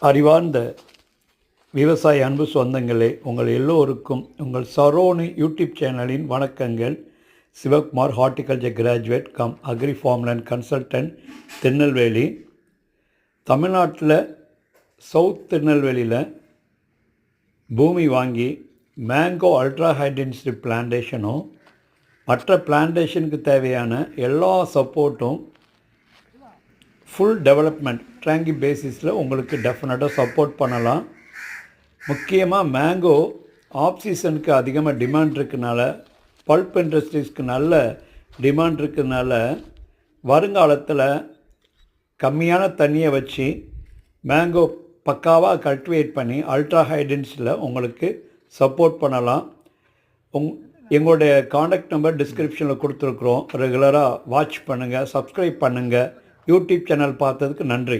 அறிவார்ந்த விவசாய அன்பு சொந்தங்களே, உங்கள் எல்லோருக்கும் உங்கள் சரோனி யூடியூப் சேனலின் வணக்கங்கள். Sivakumar, horticulture graduate cum agri farmland consultant, Tirunelveli. தமிழ்நாட்டில் சவுத் திருநெல்வேலியில் பூமி வாங்கி மேங்கோ அல்ட்ரா ஹைடென்சிட்டி பிளான்டேஷனும் மற்ற பிளான்டேஷனுக்கு தேவையான எல்லா சப்போர்ட்டும் ஃபுல் டெவலப்மெண்ட் ட்ராங்கி பேசிஸில் உங்களுக்கு டெஃபினட்டாக சப்போர்ட் பண்ணலாம். முக்கியமாக மேங்கோ ஆஃப் சீசனுக்கு அதிகமாக டிமாண்ட் இருக்கனால, பல்ப் இண்டஸ்ட்ரீஸ்க்கு நல்ல டிமாண்ட் இருக்கிறதுனால, வருங்காலத்தில் கம்மியான தண்ணியை வச்சு மேங்கோ பக்காவாக கல்டிவேட் பண்ணி அல்ட்ரா ஹைடென்சிட்டியில் உங்களுக்கு சப்போர்ட் பண்ணலாம். எங்களுடைய காண்டாக்ட் நம்பர் டிஸ்கிரிப்ஷனில் கொடுத்துருக்குறோம். ரெகுலராக வாட்ச் பண்ணுங்கள், சப்ஸ்கிரைப் பண்ணுங்கள். யூடியூப் சேனல் பார்த்ததுக்கு நன்றி.